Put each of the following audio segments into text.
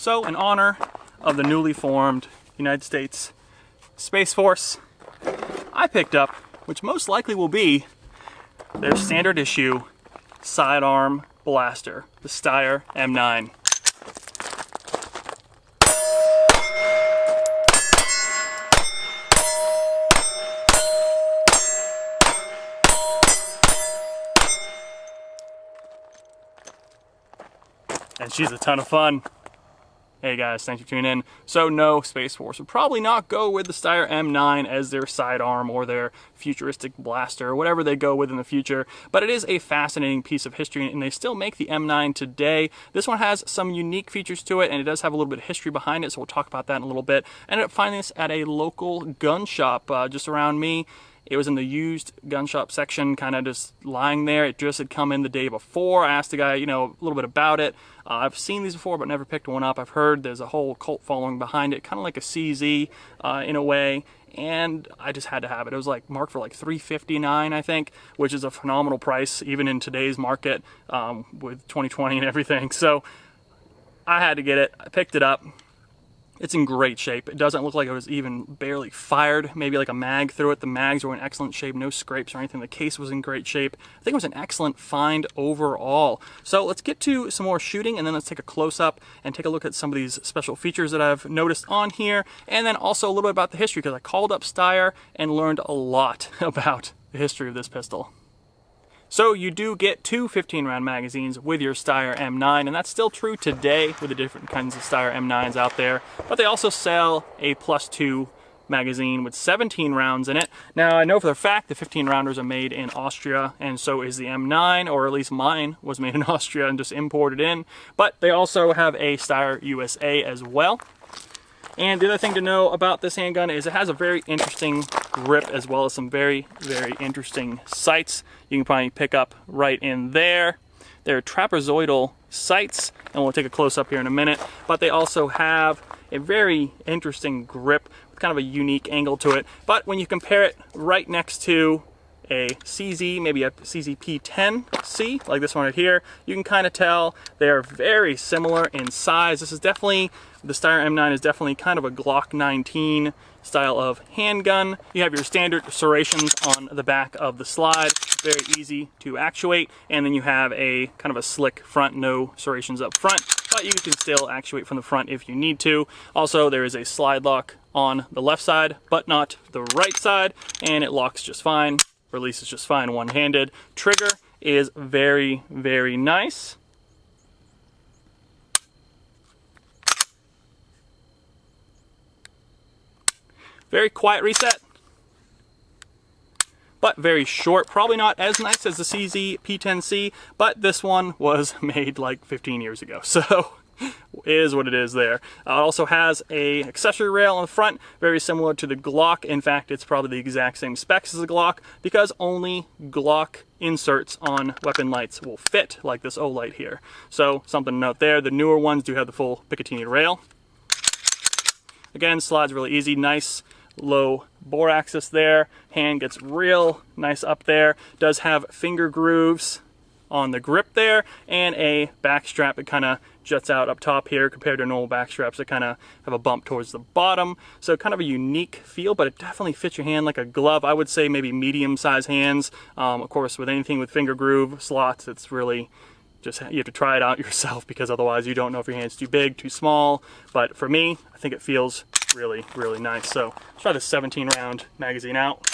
So in honor of the newly formed United States Space Force, I picked up, which most likely will be their standard issue sidearm blaster, the Steyr M9. And she's a ton of fun. Hey guys, thanks for tuning in. So no, Space Force would probably not go with the Steyr M9 as their sidearm or their futuristic blaster or whatever they go with in the future, but it is a fascinating piece of history and they still make the M9 today. This one has some unique features to it and it does have a little bit of history behind it, so we'll talk about that in a little bit. I ended up finding this at a local gun shop just around me. It was in the used gun shop section, kind of just lying there. It just had come in the day before. I asked the guy, a little bit about it. I've seen these before, but never picked one up. I've heard there's a whole cult following behind it, kind of like a CZ in a way. And I just had to have it. It was like marked for like $359, I think, which is a phenomenal price, even in today's market with 2020 and everything. So I had to get it. I picked it up. It's in great shape. It doesn't look like it was even barely fired, maybe like a mag through it. The mags were in excellent shape, no scrapes or anything. The case was in great shape. I think it was an excellent find overall. So let's get to some more shooting and then let's take a close-up and take a look at some of these special features that I've noticed on here, and then also a little bit about the history, because I called up Steyr and learned a lot about the history of this pistol. So you do get two 15-round magazines with your Steyr M9, and that's still true today with the different kinds of Steyr M9s out there. But they also sell a +2 magazine with 17 rounds in it. Now I know for the fact the 15-rounders are made in Austria, and so is the M9, or at least mine was made in Austria and just imported in. But they also have a Steyr USA as well. And the other thing to know about this handgun is it has a very interesting grip as well as some very, very interesting sights. You can probably pick up right in there. They're trapezoidal sights, and we'll take a close-up here in a minute. But they also have a very interesting grip with kind of a unique angle to it. But when you compare it right next to a CZ, maybe a CZ P10C, like this one right here, you can kind of tell they are very similar in size. This is definitely, the Steyr M9 is definitely kind of a Glock 19 style of handgun. You have your standard serrations on the back of the slide, very easy to actuate, and then you have a kind of a slick front, no serrations up front, but you can still actuate from the front if you need to. Also, there is a slide lock on the left side, but not the right side, and it locks just fine. Release is just fine one-handed. Trigger is very, very nice. Very quiet reset, but very short. Probably not as nice as the CZ P10C, but this one was made like 15 years ago, so is what it is there. It also has a accessory rail on the front, very similar to the Glock. In fact, it's probably the exact same specs as the Glock, because only Glock inserts on weapon lights will fit, like this O-light here. So something to note there. The newer ones do have the full Picatinny rail. Again, slides really easy, nice low bore axis there. Hand gets real nice up there. Does have finger grooves on the grip there, and a back strap that kind of juts out up top here compared to normal back straps that kind of have a bump towards the bottom. So kind of a unique feel, but it definitely fits your hand like a glove. I would say maybe medium-sized hands. Of course, with anything with finger groove slots, it's really just, you have to try it out yourself, because otherwise you don't know if your hand's too big, too small. But for me, I think it feels really, really nice. So let's try the 17-round magazine out.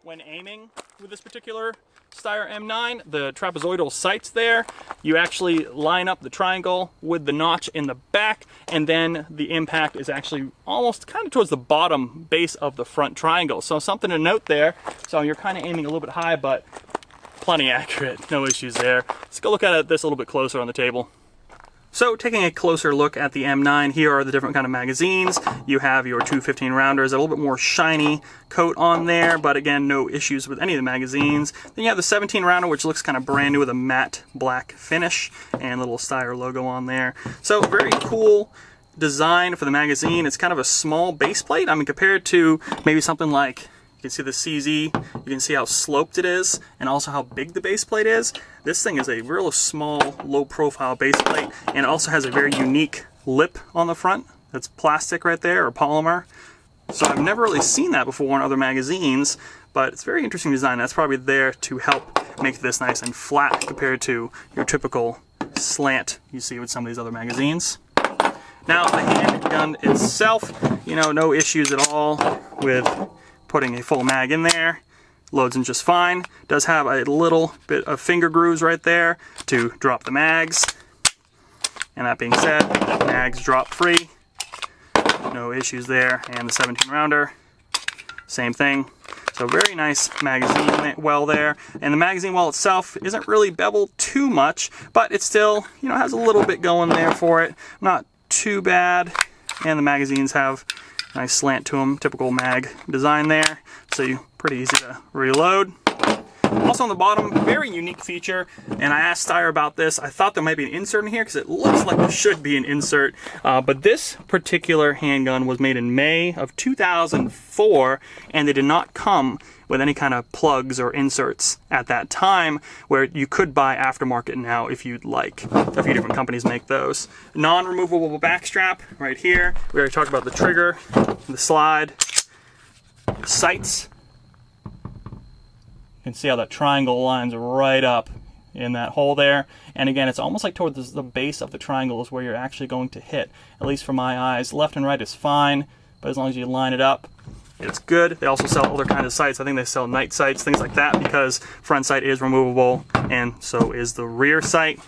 When aiming with this particular Steyr M9, the trapezoidal sights there, you actually line up the triangle with the notch in the back, and then the impact is actually almost kind of towards the bottom base of the front triangle. So something to note there. So you're kind of aiming a little bit high, but plenty accurate, no issues there. Let's go look at this a little bit closer on the table. So taking a closer look at the M9, here are the different kind of magazines. You have your two 15 rounders, a little bit more shiny coat on there, but again, no issues with any of the magazines. Then you have the 17 rounder, which looks kind of brand new with a matte black finish and a little Steyr logo on there. So very cool design for the magazine. It's kind of a small base plate. I mean, compared to maybe something like, you can see the CZ, you can see how sloped it is and also how big the base plate is. This thing is a real small, low profile base plate, and it also has a very unique lip on the front. That's plastic right there, or polymer. So I've never really seen that before in other magazines, but it's very interesting design. That's probably there to help make this nice and flat compared to your typical slant you see with some of these other magazines. Now the handgun itself, you know, no issues at all with putting a full mag in there. Loads in just fine. Does have a little bit of finger grooves right there to drop the mags. And that being said, mags drop free. No issues there. And the 17 rounder, same thing. So very nice magazine well there. And the magazine well itself isn't really beveled too much, but it still, you know, has a little bit going there for it. Not too bad. And the magazines have nice slant to them, typical mag design there, so you pretty easy to reload. Also on the bottom, very unique feature, and I asked Steyr about this. I thought there might be an insert in here because it looks like there should be an insert, but this particular handgun was made in May of 2004, and they did not come with any kind of plugs or inserts at that time, where you could buy aftermarket now if you'd like. A few different companies make those. Non-removable back strap right here. We already talked about the trigger, the slide, the sights. You can see how that triangle lines right up in that hole there. And again, it's almost like towards the base of the triangle is where you're actually going to hit. At least for my eyes. Left and right is fine, but as long as you line it up, it's good. They also sell other kinds of sights. I think they sell night sights, things like that, because front sight is removable and so is the rear sight.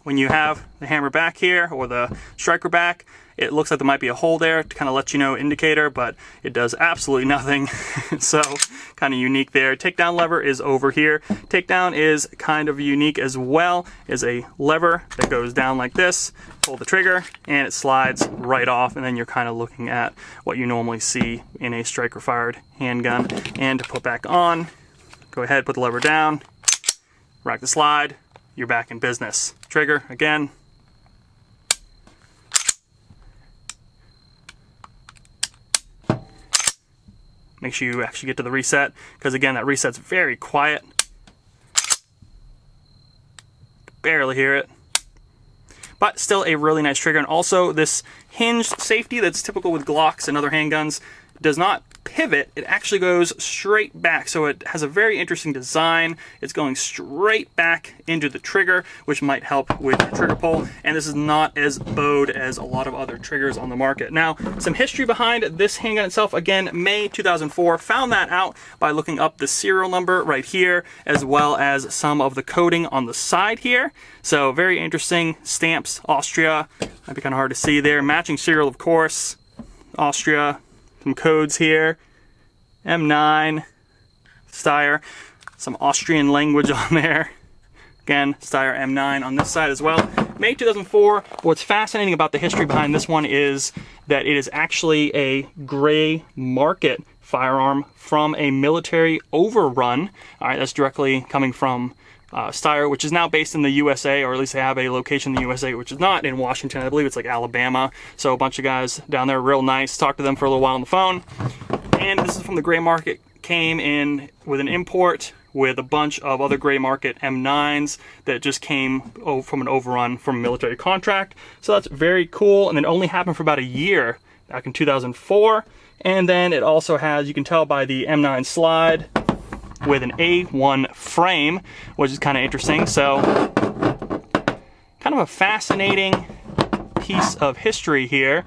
When you have the hammer back here, or the striker back, it looks like there might be a hole there to kind of let you know, indicator, but it does absolutely nothing. So kind of unique there. Takedown lever is over here. Takedown is kind of unique as well. Is a lever that goes down like this, pull the trigger, and it slides right off, and then you're kind of looking at what you normally see in a striker fired handgun. And to put back on, go ahead, put the lever down, rack the slide, you're back in business. Trigger again. Make sure you actually get to the reset, because again, that reset's very quiet. Barely hear it. But still a really nice trigger. And also this hinged safety that's typical with Glocks and other handguns does not pivot. It actually goes straight back. So it has a very interesting design. It's going straight back into the trigger, which might help with your trigger pull. And this is not as bowed as a lot of other triggers on the market. Now, some history behind this handgun itself. Again, May 2004. Found that out by looking up the serial number right here, as well as some of the coding on the side here. So very interesting. Stamps, Austria. Might be kind of hard to see there. Matching serial, of course. Austria. Some codes here. M9, Steyr, some Austrian language on there. Again, Steyr M9 on this side as well. May 2004. What's fascinating about the history behind this one is that it is actually a gray market firearm from a military overrun. All right, that's directly coming from Steyr, which is now based in the USA, or at least they have a location in the USA, which is not in Washington. I believe it's like Alabama. So a bunch of guys down there, real nice. Talked to them for a little while on the phone. And this is from the gray market. Came in with an import with a bunch of other gray market M9s that just came from an overrun from a military contract. So that's very cool. And it only happened for about a year back in 2004. And then it also has, you can tell by the M9 slide, with an A1 frame, which is kind of interesting. So kind of a fascinating piece of history here,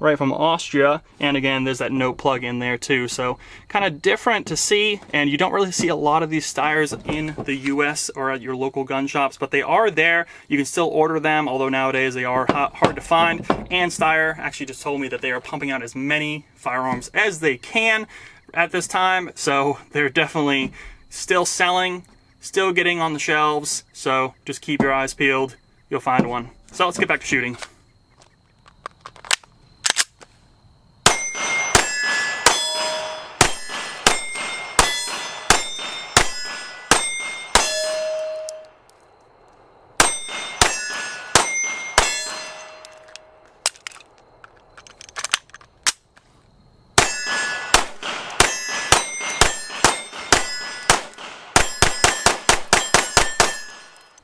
right from Austria. And again, there's that no plug in there too. So kind of different to see, and you don't really see a lot of these Steyrs in the US or at your local gun shops, but they are there. You can still order them, although nowadays they are hard to find. And Steyr actually just told me that they are pumping out as many firearms as they can at this time, so they're definitely still selling, still getting on the shelves, so just keep your eyes peeled you'll find one. So let's get back to shooting.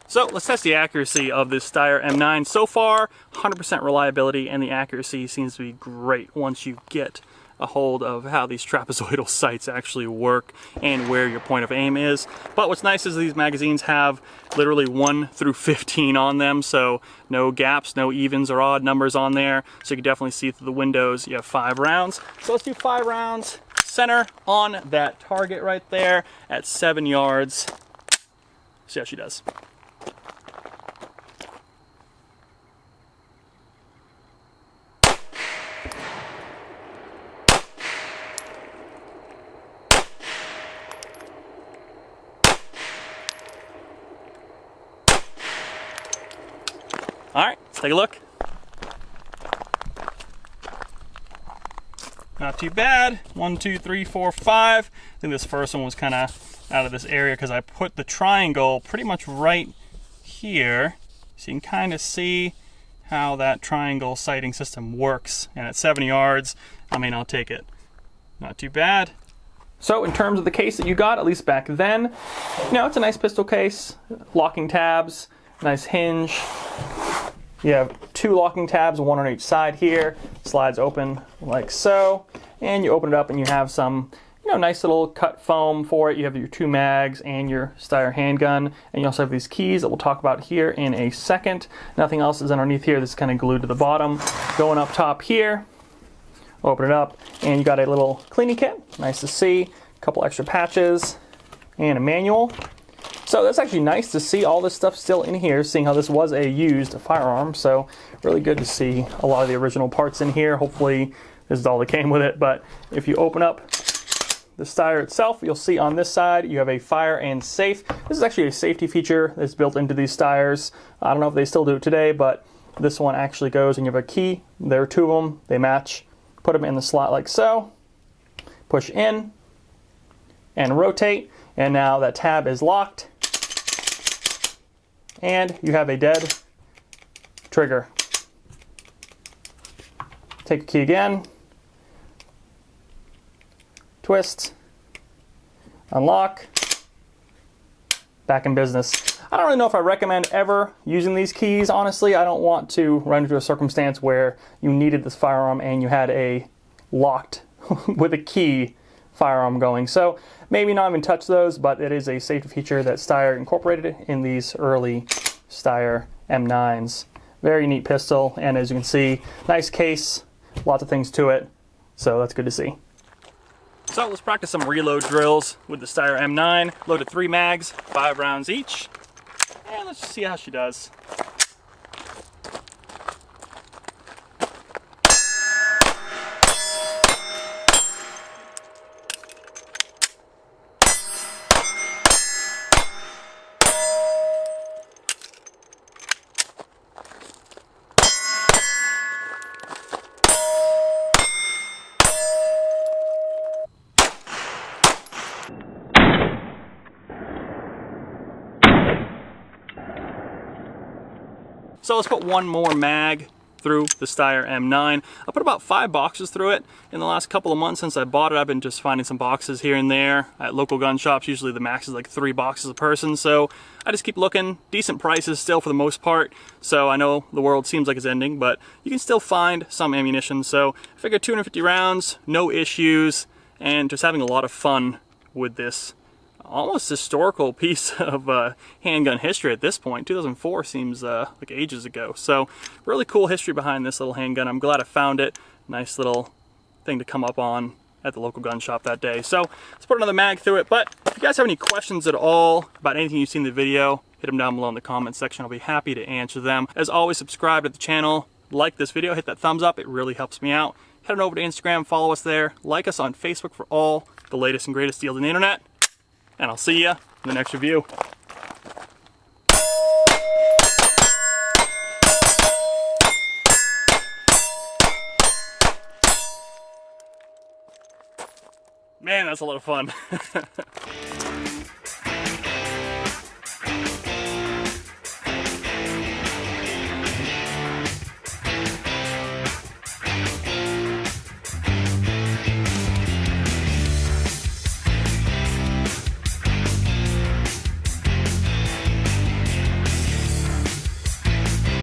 So let's test the accuracy of this Steyr M9. So far, 100% reliability, and the accuracy seems to be great once you get a hold of how these trapezoidal sights actually work and where your point of aim is. But what's nice is these magazines have literally 1 through 15 on them, so no gaps, no evens or odd numbers on there. So you can definitely see through the windows. You have 5 rounds. So let's do 5 rounds. Center on that target right there at 7 yards. See how she does. All right, let's take a look. Not too bad. 1, 2, 3, 4, 5. I think this first one was kind of out of this area because I put the triangle pretty much right here. So you can kind of see how that triangle sighting system works. And at 7 yards, I mean, I'll take it. Not too bad. So in terms of the case that you got, at least back then, you know, it's a nice pistol case, locking tabs, nice hinge. You have 2 locking tabs, 1 on each side here. Slides open like so, and you open it up and you have some, you know, nice little cut foam for it. You have your 2 mags and your Steyr handgun, and you also have these keys that we'll talk about here in a second. Nothing else is underneath here. This is kind of glued to the bottom. Going up top here, open it up, and you got a little cleaning kit. Nice to see. A couple extra patches and a manual. So that's actually nice to see all this stuff still in here, seeing how this was a used firearm. So really good to see a lot of the original parts in here. Hopefully this is all that came with it. But if you open up the Steyr itself, you'll see on this side you have a fire and safe. This is actually a safety feature that's built into these Steyrs. I don't know if they still do it today, but this one actually goes and you have a key. There are 2 of them. They match. Put them in the slot like so. Push in and rotate. And now that tab is locked. And you have a dead trigger. Take the key again. Twist. Unlock. Back in business. I don't really know if I recommend ever using these keys, honestly. I don't want to run into a circumstance where you needed this firearm and you had a locked with a key firearm going. So maybe not even touch those, but it is a safety feature that Steyr incorporated in these early Steyr M9s. Very neat pistol, and as you can see, nice case, lots of things to it, so that's good to see. So let's practice some reload drills with the Steyr M9. Loaded 3 mags, 5 rounds each, and let's just see how she does. So let's put 1 more mag through the Steyr M9. I put about 5 boxes through it in the last couple of months since I bought it. I've been just finding some boxes here and there at local gun shops. Usually the max is like 3 boxes a person, so I just keep looking. Decent prices still for the most part, so I know the world seems like it's ending, but you can still find some ammunition. So I figured 250 rounds, no issues, and just having a lot of fun with this almost historical piece of handgun history at this point. 2004 seems like ages ago. So really cool history behind this little handgun. I'm glad I found it. Nice little thing to come up on at the local gun shop that day. So let's put another mag through it. But if you guys have any questions at all about anything you've seen in the video, hit them down below in the comments section. I'll be happy to answer them. As always, subscribe to the channel, like this video, hit that thumbs up. It really helps me out. Head on over to Instagram, follow us there. Like us on Facebook for all the latest and greatest deals on the internet. And I'll see you in the next review. Man, that's a lot of fun.